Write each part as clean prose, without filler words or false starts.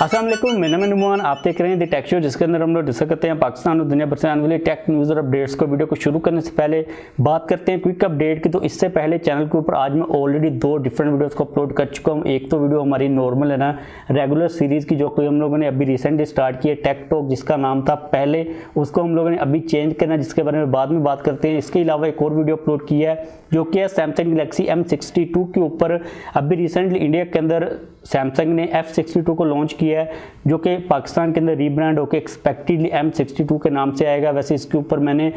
अस्सलाम वालेकुम, मेरा नाम है आप देख रहे हैं द टेकशो, जिसके अंदर हम लोग डिस्कस करते हैं पाकिस्तान और दुनिया भर से आने वाले टेक न्यूज़ और अपडेट्स को। वीडियो को शुरू करने से पहले बात करते हैं क्विक अपडेट की। तो इससे पहले चैनल के ऊपर आज मैं ऑलरेडी 2 डिफरेंट वीडियोस को अपलोड कर चुका हूं। एक तो वीडियो हमारी नॉर्मल है ना, रेगुलर सीरीज़ की, जो कोई हम लोगों ने अभी रिसेंटली स्टार्ट की है, टेक टॉक, जिसका नाम था पहले, उसको हम लोगों ने अभी चेंज करना, जिसके बारे में बाद में बात करते हैं। इसके अलावा एक और वीडियो अपलोड किया है जो कि है सैमसंग गैलेक्सी M62 के ऊपर। अभी रिसेंटली इंडिया के अंदर सैमसंग ने F62 को लॉन्च किया है, जो कि पाकिस्तान के अंदर रीब्रांड होकर एक्सपेक्टेडली M62 के नाम से आएगा। वैसे इसके ऊपर मैंने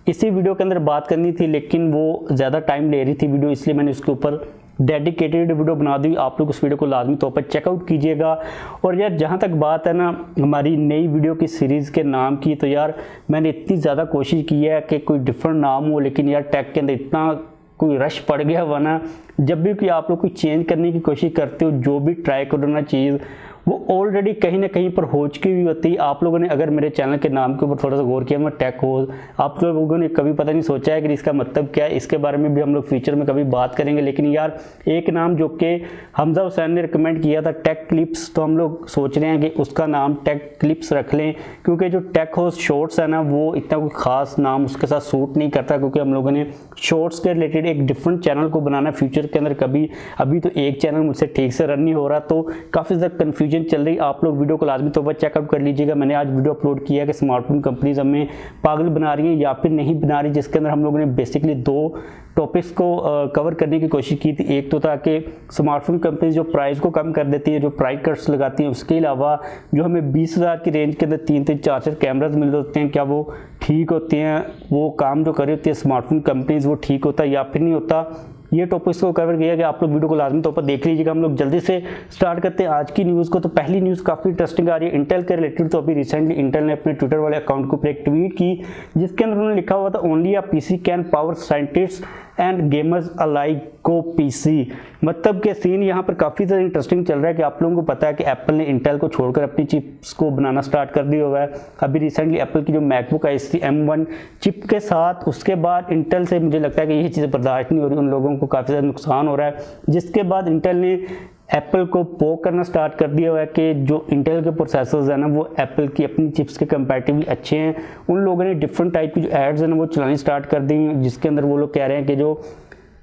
इसी वीडियो के अंदर बात करनी थी, लेकिन वो ज़्यादा टाइम ले रही थी वीडियो, इसलिए मैंने उसके ऊपर डेडिकेटेड वीडियो बना दी। आप लोग उस वीडियो को लाजमी तौर पर चेकआउट कीजिएगा। और यार, जहाँ तक बात है ना हमारी नई वीडियो की सीरीज़ के नाम की, तो यार मैंने इतनी ज़्यादा कोशिश की है कि कोई डिफरेंट नाम हो, लेकिन यार टेक के अंदर इतना कोई रश पड़ गया हुआ ना, जब भी कोई आप लोग कोई चेंज करने की कोशिश करते हो, जो भी ट्राई करो ना चीज़, वो ऑलरेडी कहीं ना कहीं पर हो चुकी हुई होती है। आप लोगों ने अगर मेरे चैनल के नाम के ऊपर थोड़ा सा गौर किया, मैं TechHoz, आप लोगों ने कभी पता नहीं सोचा है कि इसका मतलब क्या है। इसके बारे में भी हम लोग फ्यूचर में कभी बात करेंगे। लेकिन यार एक नाम जो कि हमजा हुसैन ने रिकमेंड किया था, टेक क्लिप्स, तो हम लोग सोच रहे हैं कि उसका नाम टेक क्लिप्स रख लें, क्योंकि जो TechHoz शॉर्ट्स है ना, वो इतना कोई ख़ास नाम उसके साथ सूट नहीं करता, क्योंकि हम लोगों ने शॉर्ट्स के रिलेटेड एक डिफरेंट चैनल को बनाना फ्यूचर के अंदर कभी। अभी तो एक चैनल मुझसे ठीक से रन नहीं हो रहा, तो काफ़ी ज़्यादा कन्फ्यूजन चल रही। आप लोग वीडियो को लाजमी तौर पर चेकआउट कर लीजिएगा। मैंने आज वीडियो अपलोड किया है कि स्मार्टफोन कंपनीज हमें पागल बना रही हैं या फिर नहीं बना रही, जिसके अंदर हम लोगों ने बेसिकली 2 टॉपिक्स को कवर करने की कोशिश की थी। एक तो था कि स्मार्टफोन कंपनीज जो प्राइस को कम कर देती है, जो प्राइस कट्स लगाती हैं, उसके अलावा जो हमें 20,000 की रेंज के अंदर 3-3, 4-4 कैमराज मिल होते हैं, क्या वो ठीक होते हैं? वो काम जो कर रही होती है स्मार्टफोन कंपनीज, वो ठीक होता है या फिर नहीं होता? ये टॉपिक्स को कवर किया कि आप लोग वीडियो को लाजमी तौर पर देख लीजिएगा। हम लोग जल्दी से स्टार्ट करते हैं आज की न्यूज़ को। तो पहली न्यूज़ काफ़ी इंटरेस्टिंग आ रही है इंटेल के रिलेटेड। तो अभी रिसेंटली इंटेल ने अपने ट्विटर वाले अकाउंट के ऊपर एक ट्वीट की, जिसके अंदर उन्होंने लिखा हुआ था, only a PC can power scientist and gamers alike को पीसी। मतलब के सीन यहाँ पर काफ़ी ज़्यादा इंटरेस्टिंग चल रहा है कि आप लोगों को पता है कि एप्पल ने इंटेल को छोड़कर अपनी चिप्स को बनाना स्टार्ट कर दिया हुआ है। अभी रिसेंटली एप्पल की जो मैकबुक आई थी M1 चिप के साथ, उसके बाद इंटेल से मुझे लगता है कि ये चीज़ें बर्दाश्त नहीं हो रही, उन लोगों को काफ़ी ज़्यादा नुकसान हो रहा है, जिसके बाद इंटेल ने एप्पल को पोक करना स्टार्ट कर दिया हुआ है कि जो इंटेल के प्रोसेसर्स हैं ना, वो एप्पल की अपनी चिप्स के कंपैरेटिवली अच्छे हैं। उन लोगों ने डिफरेंट टाइप की जो एड्स हैं ना, वो चलानी स्टार्ट कर दी, जिसके अंदर वो लोग कह रहे हैं कि जो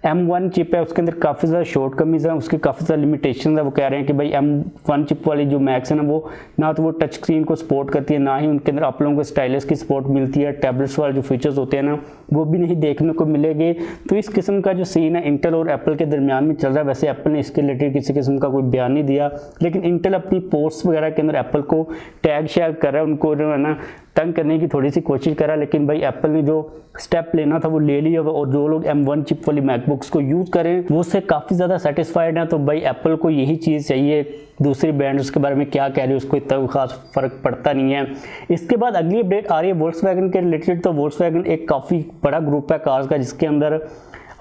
M1 चिप है उसके अंदर काफ़ी ज़्यादा शॉर्टकमीज़ हैं, उसकी काफ़ी ज़्यादा लिमिटेशन है। वो कह रहे हैं कि भाई M1 चिप वाली जो मैक्स है ना, वो ना तो वो टच स्क्रीन को सपोर्ट करती है, ना ही उनके अंदर आप लोगों को स्टाइलस की सपोर्ट मिलती है। टैबलेट्स वाले जो फीचर्स होते हैं ना, वो भी नहीं देखने को मिलेंगे। तो इस किस्म का जो सीन है इंटेल और एप्पल के दरमियान में चल रहा है। वैसे एप्पल ने इसके रिलेटेड किसी किस्म का कोई बयान नहीं दिया, लेकिन इंटेल अपनी पोस्ट्स वगैरह के अंदर एप्पल को टैग शेयर कर रहा है, उनको जो है ना तंग करने की थोड़ी सी कोशिश करा। लेकिन भाई एप्पल ने जो स्टेप लेना था वो ले लिया, और जो लोग M1 चिप वाली मैकबुक्स को यूज़ करें वो उससे काफ़ी ज़्यादा सेटिस्फाइड हैं। तो भाई एप्पल को यही चीज़ चाहिए। दूसरी ब्रांड्स के बारे में क्या कह रही है, उसको इतना खास फर्क पड़ता नहीं है। इसके बाद अगली अपडेट आ रही है वोल्क्सवैगन के रिलेटेड। तो वोल्क्सवैगन एक काफ़ी बड़ा ग्रुप है कार्स का, जिसके अंदर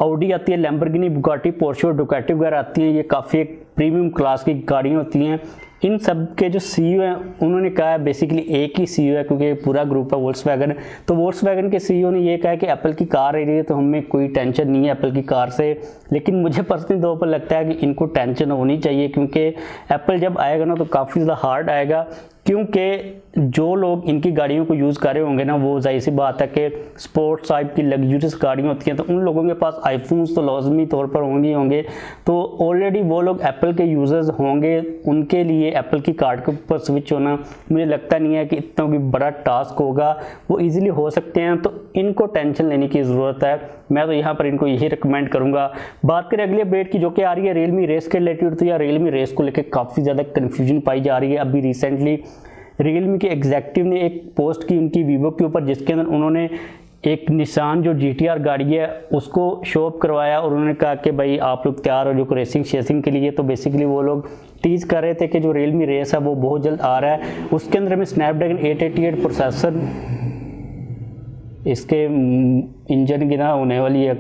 ऑडी आती है, लैम्बोर्गिनी, बुगाटी, पोर्शे और डुकाटी वगैरह आती हैं। ये काफ़ी एक प्रीमियम क्लास की गाड़ियाँ होती हैं। इन सब के जो CEO हैं, उन्होंने कहा है, बेसिकली एक ही CEO है क्योंकि पूरा ग्रुप है वोल्क्सवैगन। तो वोल्क्सवैगन के CEO ने ये कहा है कि एप्पल की कार आ रही है तो हमें कोई टेंशन नहीं है एप्पल की कार से। लेकिन मुझे पर्सनली तौर पर लगता है कि इनको टेंशन होनी चाहिए, क्योंकि एप्पल जब आएगा ना तो काफ़ी ज़्यादा हार्ड आएगा, क्योंकि जो लोग इनकी गाड़ियों को यूज़ कर रहे होंगे ना, वो जाहिर सी बात है कि स्पोर्ट्स टाइप की लग्जरियस गाड़ियाँ होती हैं, तो उन लोगों के पास आईफोन्स तो लाजमी तौर पर होंगे। तो ऑलरेडी वो लोग एप्पल के यूज़र्स होंगे, उनके लिए एप्पल की कार के ऊपर स्विच होना मुझे लगता नहीं है कि इतना भी बड़ा टास्क होगा। वो ईजिली हो सकते हैं, तो इनको टेंशन लेने की ज़रूरत है। मैं तो यहाँ पर इनको यही रिकमेंड करूँगा। बात करें अगली अपडेट की, जो कि आ रही है रियलमी रेस के रिलेटेड। तो यार रियलमी रेस को लेकर काफ़ी ज़्यादा कन्फ्यूजन पाई जा रही है। अभी रिसेंटली रियलमी के एग्जेक्टिव ने एक पोस्ट की उनकी वीवो के ऊपर, जिसके अंदर उन्होंने एक निशान जो GTR गाड़ी है उसको शो अप करवाया, और उन्होंने कहा कि भाई आप लोग तैयार हो जो रेसिंग शेसिंग के लिए। तो बेसिकली वो लोग टीज कर रहे थे कि जो रियलमी रेस है वो बहुत जल्द आ रहा है, उसके अंदर हमें स्नैपड्रैगन 888 प्रोसेसर, इसके इंजन की ना होने वाली है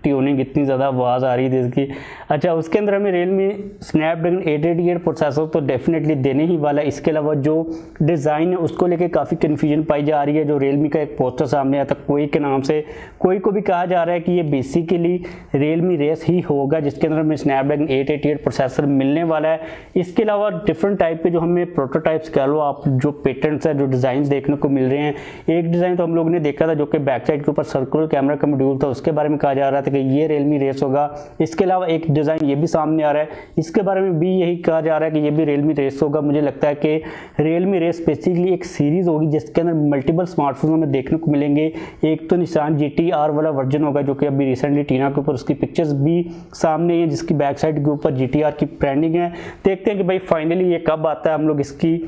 ट्यूनिंग, इतनी ज़्यादा आवाज़ आ रही थी इसकी। अच्छा, उसके अंदर हमें Realme स्नैपड्रैगन 888 प्रोसेसर तो डेफिनेटली देने ही वाला है। इसके अलावा जो डिज़ाइन है उसको लेके काफ़ी कन्फ्यूजन पाई जा रही है। जो Realme का एक पोस्टर सामने आया था कोई के नाम से, कोई को भी कहा जा रहा है कि ये बेसिकली Realme रेस ही होगा जिसके अंदर हमें स्नैपड्रैगन 888 प्रोसेसर मिलने वाला है। इसके अलावा डिफरेंट टाइप के जो हमें प्रोटोटाइप्स कह लो आप, जो पेटेंट्स है, जो डिज़ाइन देखने को मिल रहे हैं। एक डिज़ाइन तो हम लोगों ने देखा था जो कि बैक साइड के ऊपर सर्कुलर कैमरा का मॉड्यूल था, उसके बारे में कहा जा रहा था कि ये Realme रेस होगा। इसके अलावा एक डिज़ाइन ये भी सामने आ रहा है, इसके बारे में भी यही कहा जा रहा है कि ये भी Realme रेस होगा। मुझे लगता है कि Realme रेस बेसिकली एक सीरीज़ होगी जिसके अंदर मल्टीपल स्मार्टफोन में देखने को मिलेंगे। एक तो निशान GTR वाला वर्जन होगा जो कि अभी रिसेंटली टीना के ऊपर उसकी पिक्चर्स भी सामने है, जिसकी बैक साइड के ऊपर GTR की ब्रांडिंग है। देखते हैं कि भाई फाइनली ये कब आता है। हम लोग इसकी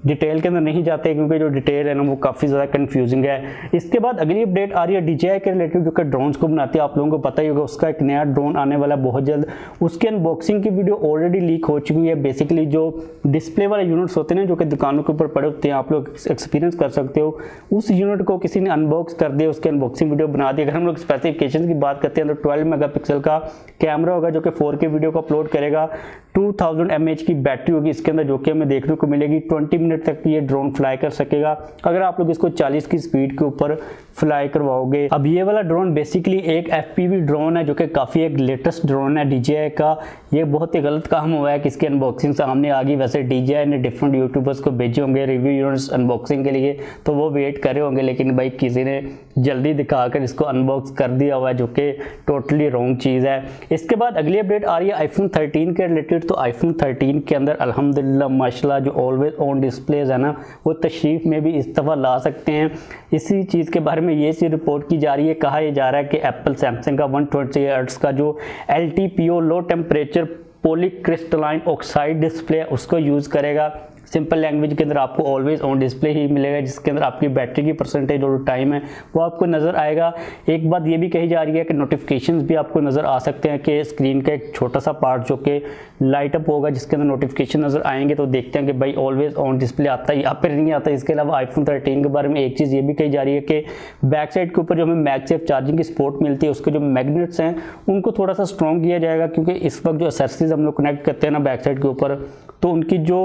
डिटेल के अंदर नहीं जाते क्योंकि जो डिटेल है ना वो काफ़ी ज़्यादा कंफ्यूजिंग है। इसके बाद अगली अपडेट आ रही है DJI के रिलेटेड, जो कि ड्रोन्स को बनाती है। आप लोगों को पता ही होगा उसका एक नया ड्रोन आने वाला बहुत जल्द। उसकी अनबॉक्सिंग की वीडियो ऑलरेडी लीक हो चुकी है। बेसिकली जो डिस्प्ले वाले यूनिट्स होते हैं जो कि दुकानों के ऊपर पड़े होते हैं, आप लोग एक्सपीरियंस कर सकते हो, उस यूनिट को किसी ने अनबॉक्स कर दिया, उसकी अनबॉक्सिंग वीडियो बना दी। अगर हम लोग स्पेसिफिकेशन की बात करते हैं तो 12 मेगापिक्सल का कैमरा होगा जो कि 4K वीडियो को अपलोड करेगा। 2000 mAh की बैटरी होगी इसके अंदर जो कि हमें देखने को मिलेगी। 20 मिनट तक ये ड्रोन फ्लाई कर सकेगा अगर आप लोग इसको 40 की स्पीड के ऊपर फ्लाई करवाओगे। अब ये वाला ड्रोन बेसिकली एक FPV ड्रोन है जो कि काफ़ी एक लेटेस्ट ड्रोन है DJI का। ये बहुत ही गलत काम हुआ है कि इसकी अनबॉक्सिंग सामने आ गई। वैसे DJI ने डिफरेंट यूट्यूबर्स को भेजे होंगे रिव्यू यूनिट्स अनबॉक्सिंग के लिए, तो वो वेट करे होंगे, लेकिन भाई किसी ने जल्दी दिखाकर इसको अनबॉक्स कर दिया हुआ है जो कि टोटली रॉन्ग चीज़ है। इसके बाद अगली अपडेट आ रही है iPhone 13 के रिलेटेड। तो iPhone 13 के अंदर अल्हम्दुलिल्लाह माशाल्लाह जो ऑलवेज ऑन डिस्प्लेज है ना वो तशरीफ में भी इस दफ़ा ला सकते हैं। इसी चीज़ के बारे में ये चीज़ रिपोर्ट की जा रही है। कहा यह जा रहा है कि एप्पल सैमसंग का 120 हर्ट्ज का जो LTPO low temperature polycrystalline oxide display है उसको यूज़ करेगा। सिंपल लैंग्वेज के अंदर आपको ऑलवेज ऑन डिस्प्ले ही मिलेगा जिसके अंदर आपकी बैटरी की परसेंटेज और टाइम है वो आपको नज़र आएगा। एक बात ये भी कही जा रही है कि नोटिफिकेशंस भी आपको नज़र आ सकते हैं कि स्क्रीन का एक छोटा सा पार्ट जो कि लाइट अप होगा जिसके अंदर नोटिफिकेशन नज़र आएंगे। तो देखते हैं कि भाई ऑलवेज ऑन डिस्प्ले आता है या फिर नहीं आता। इसके अलावा iPhone 13 के बारे में एक चीज़ ये भी कही जा रही है कि बैक साइड के ऊपर जो हमें मैगसेफ चार्जिंग की सपोर्ट मिलती है उसके जो मैग्नेट्स हैं उनको थोड़ा सा स्ट्रॉन्ग किया जाएगा, क्योंकि इस वक्त जो एक्सेसरीज हम लोग कनेक्ट करते हैं ना बैक साइड के ऊपर तो उनकी जो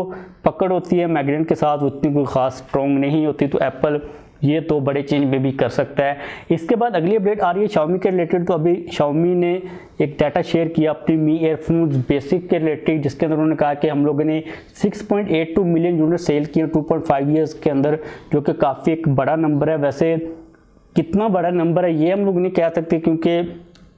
पकड़ होती है मैग्नेट के साथ उतनी कोई ख़ास स्ट्रॉन्ग नहीं होती। तो एप्पल ये तो बड़े चेंज में भी कर सकता है। इसके बाद अगली अपडेट आ रही है Xiaomi के रिलेटेड। तो अभी Xiaomi ने एक डाटा शेयर किया अपनी मी ईयरफोन्स बेसिक के रिलेटेड, जिसके अंदर उन्होंने कहा कि हम लोगों ने 6.82 मिलियन यूनिट सेल किए 2.5 ईयर्स के अंदर, जो कि काफ़ी एक बड़ा नंबर है। वैसे कितना बड़ा नंबर है ये हम लोग नहीं कह सकते क्योंकि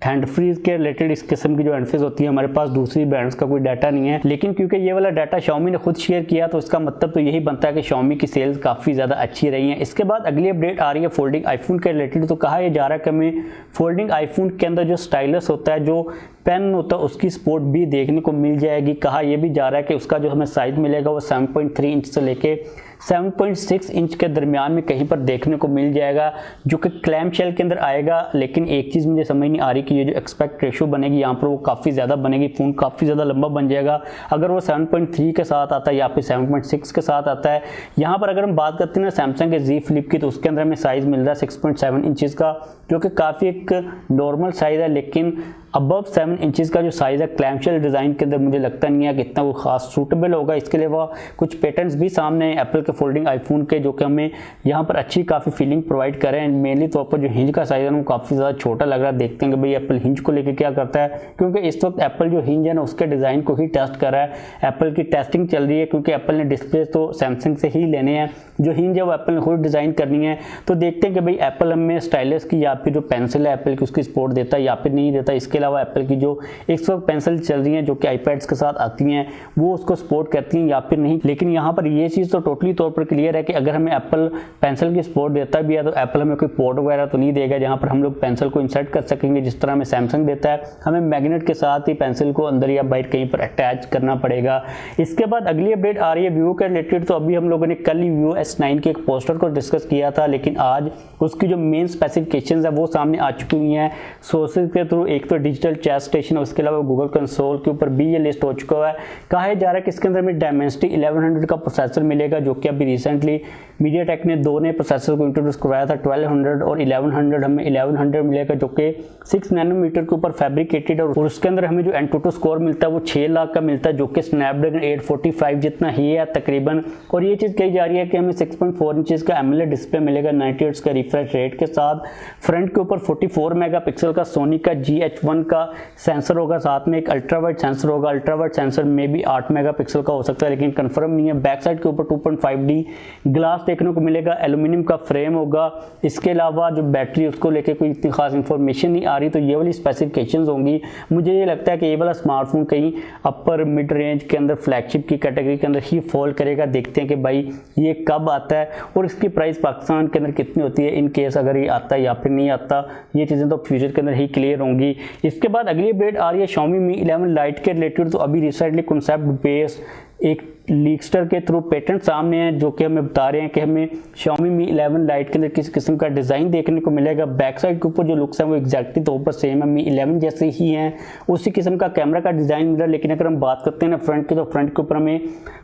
हैंड फ्रीज के रिलेटेड इस किस्म की जो हैंड फ्रीज होती है हमारे पास दूसरी ब्रांड्स का कोई डाटा नहीं है, लेकिन क्योंकि ये वाला डाटा Xiaomi ने खुद शेयर किया तो इसका मतलब तो यही बनता है कि Xiaomi की सेल्स काफ़ी ज़्यादा अच्छी रही हैं। इसके बाद अगली अपडेट आ रही है फोल्डिंग आईफोन के रिलेटेड। तो कहा यह जा रहा है कि हमें फोल्डिंग आईफोन के अंदर जो स्टाइलस होता है, जो पेन होता है, उसकी सपोर्ट भी देखने को मिल जाएगी। कहा यह भी जा रहा है कि उसका जो हमें साइज मिलेगा वो 7.3 इंच से लेके 7.6 इंच के दरमियान में कहीं पर देखने को मिल जाएगा, जो कि क्लैम शेल के अंदर आएगा। लेकिन एक चीज़ मुझे समझ नहीं आ रही कि ये जो एक्सपेक्ट रेशो बनेगी यहाँ पर वो काफ़ी ज़्यादा बनेगी, फ़ोन काफ़ी ज़्यादा लंबा बन जाएगा अगर वो 7.3 के साथ आता है या फिर 7.6 के साथ आता है। यहाँ पर अगर हम बात करते हैं ना सैमसंग के Z Flip की, तो उसके अंदर हमें साइज़ मिल रहा है 6.7 इंचज़ का, जो कि काफ़ी एक नॉर्मल साइज़ है। लेकिन अबव 7 इंचज़ का जो साइज़ है क्लैमशेल डिज़ाइन के अंदर मुझे लगता नहीं है कि इतना वो खास सूटेबल होगा। इसके अलावा कुछ पैटर्न्स भी सामने हैं एप्पल के फोल्डिंग आईफोन के, जो कि हमें यहाँ पर अच्छी काफ़ी फीलिंग प्रोवाइड कर रहे हैं। मेनली तौर पर जो हिंज का साइज़ है वो काफ़ी ज़्यादा छोटा लग रहा है। देखते हैं कि भाई एप्पल हिंज को लेकर क्या करता है, क्योंकि इस वक्त एप्पल जो हिंज है ना उसके डिज़ाइन को ही टेस्ट कर रहा है। एप्पल की टेस्टिंग चल रही है क्योंकि एप्पल ने डिस्प्ले तो सैमसंग से ही लेने हैं, जो हिंज है वो एप्पल ने खुद डिज़ाइन करनी है। तो देखते हैं कि भाई एप्पल हमें स्टाइलस की या फिर जो पेंसिल है एप्पल की उसकी सपोर्ट देता है या फिर नहीं देता। इसके अलावा एप्पल की जो इस वक्त पेंसिल चल रही हैं जो कि आईपैड्स के साथ आती हैं वो उसको सपोर्ट करती हैं या फिर नहीं। लेकिन यहाँ पर ये चीज़ तो टोटली तौर पर क्लियर है कि अगर हमें एप्पल पेंसिल की सपोर्ट देता भी है तो एप्पल हमें कोई पोर्ट वगैरह तो नहीं देगा जहाँ पर हम लोग पेंसिल को इंसर्ट कर सकेंगे जिस तरह हमें सैमसंग देता है। हमें मैग्नेट के साथ ही पेंसिल को अंदर या बाहर कहीं पर अटैच करना पड़ेगा। इसके बाद अगली अपडेट आ रही है वीवो के रिलेटेड। तो अभी हम लोगों ने कल ही वीवो S9 के एक पोस्टर को डिस्कस किया था, लेकिन आज उसकी जो मेन स्पेसिफिकेशंस है वो सामने आ चुकी हुई हैं सोर्सेज के थ्रू। एक तो डिजिटल चैट स्टेशन है, उसके अलावा गूगल कंसोल के ऊपर भी ये लिस्ट हो चुका है। कहा जा रहा है कि इसके अंदर हमें डायमेंसिटी 1100 का प्रोसेसर मिलेगा, जो कि अभी रिसेंटली मीडियाटेक ने दो नए प्रोसेसर को इंट्रोड्यूस करवाया था, 1200 और 1100। हमें 1100 मिलेगा जो कि 6 नैनोमीटर के ऊपर फैब्रिकेटेड, और उसके अंदर हमें जो एंटूटू स्कोर मिलता है वो 6 लाख का मिलता है, जो कि स्नैपड्रैगन 845 जितना ही है तकरीबन। और ये चीज़ कही जा रही है कि हमें 6.4 इंचेस का एमोलेड डिस्प्ले मिलेगा 90 हर्ट्ज का रिफ्रेश रेट के साथ। फ्रंट के ऊपर 44 मेगापिक्सल का सोनी का GH1 का सेंसर होगा, साथ में एक अल्ट्रा वाइड सेंसर होगा। अल्ट्रा वाइड सेंसर में भी 8 मेगापिक्सल का हो सकता है, लेकिन कंफर्म नहीं है। बैक साइड के ऊपर 2.5D ग्लास देखने को मिलेगा, एल्यूमिनियम का फ्रेम होगा। इसके अलावा जो बैटरी उसको लेके कोई इतनी खास इंफॉर्मेशन नहीं आ रही, तो ये वाली स्पेसिफिकेशंस होंगी। मुझे ये लगता है कि ये वाला स्मार्टफोन कहीं अपर मिड रेंज के अंदर फ्लैगशिप की कैटेगरी के अंदर ही फॉल करेगा। देखते हैं कि भाई ये कब आता है और इसकी प्राइस पाकिस्तान के अंदर कितनी होती है, इन केस अगर ये आता है या फिर नहीं आता। ये चीज़ें तो फ्यूचर के अंदर ही क्लियर होंगी। इसके बाद अगली अपडेट आ रही है Xiaomi Mi 11 Lite के रिलेटेड। तो अभी रिसेंटली कॉन्सेप्ट बेस एक लीक्स्टर के थ्रू पेटेंट सामने है, जो कि हमें बता रहे हैं कि हमें Xiaomi Mi 11 Lite के अंदर किस किस्म का डिज़ाइन देखने को मिलेगा। बैक साइड के ऊपर जो लुक्स है वो एग्जैक्टली तौर पर सेम है, Mi 11 जैसे ही हैं, उसी किस्म का कैमरा का डिज़ाइन मिल रहा है। लेकिन अगर हम बात करते हैं ना फ्रंट की, तो फ्रंट के ऊपर हमें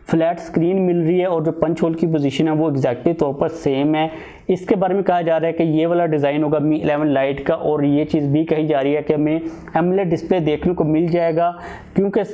फ्लैट स्क्रीन मिल रही है, और जो पंच होल की पोजीशन है वो एग्जैक्टली तौर पर सेम है। इसके बारे में कहा जा रहा है कि ये वाला डिज़ाइन होगा Mi 11 Lite का, और ये चीज़ भी कही जा रही है कि हमें एमोलेड डिस्प्ले देखने को मिल जाएगा, क्योंकि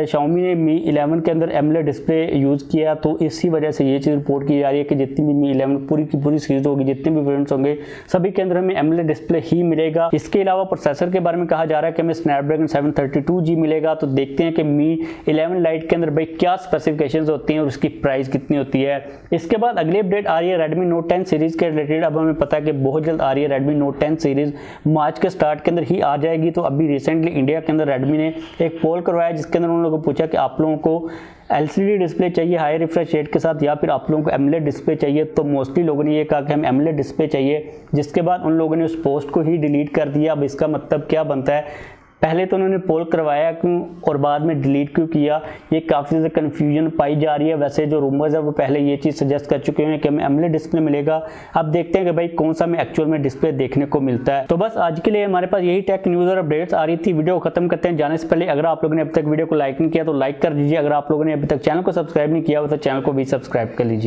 Xiaomi ने Mi 11 के अंदर एमोलेड डिस्प्ले यूज़ किया, तो इसी वजह से ये चीज़ रिपोर्ट की जा रही है कि जितनी भी Mi 11 पूरी की पूरी सीरीज होगी, जितने भी वेरिएंट्स होंगे, सभी के अंदर हमें एमोलेड डिस्प्ले ही मिलेगा। इसके अलावा प्रोसेसर के बारे में कहा जा रहा है कि हमें स्नैपड्रैगन 732G मिलेगा। तो देखते हैं कि Mi 11 Lite के अंदर भाई क्या स्पेसिफिकेशंस होती हैं और उसकी प्राइस कितनी होती है। इसके बाद अगली अपडेट आ रही है Redmi Note 10 सीरीज़ के रिलेटेड। अब हमें पता है कि बहुत जल्द आ रही है Redmi Note 10 सीरीज़, मार्च के स्टार्ट के अंदर ही आ जाएगी। तो अभी रिसेंटली इंडिया के अंदर Redmi ने एक पोल करवाया, जिसके अंदर उन लोगों को पूछा कि आप लोगों को LCD डिस्प्ले चाहिए हाई रिफ्रेश रेट के साथ, या फिर आप लोगों को एमोलेड डिस्प्ले चाहिए। तो मोस्टली लोगों ने ये कहा कि हम एमोलेड डिस्प्ले चाहिए, जिसके बाद उन लोगों ने उस पोस्ट को ही डिलीट कर दिया। अब इसका मतलब क्या बनता है, पहले तो उन्होंने पोल करवाया क्यों और बाद में डिलीट क्यों किया, ये काफ़ी ज़्यादा कन्फ्यूजन पाई जा रही है। वैसे जो रूमर्स है वो पहले ये चीज़ सजेस्ट कर चुके हैं कि हमें एमोलेड डिस्प्ले मिलेगा। अब देखते हैं कि भाई कौन सा हमें एक्चुअल में डिस्प्ले देखने को मिलता है। तो बस आज के लिए हमारे पास यही टेक न्यूज़ और अपडेट्स आ रही थी। वीडियो को खत्म करते हैं जाने से पहले, अगर आप लोगों ने अभी तक वीडियो को लाइक नहीं किया तो लाइक कर दीजिए। अगर आप लोगों ने अभी तक चैनल को सब्सक्राइब नहीं किया हो तो चैनल को भी सब्सक्राइब कर लीजिए।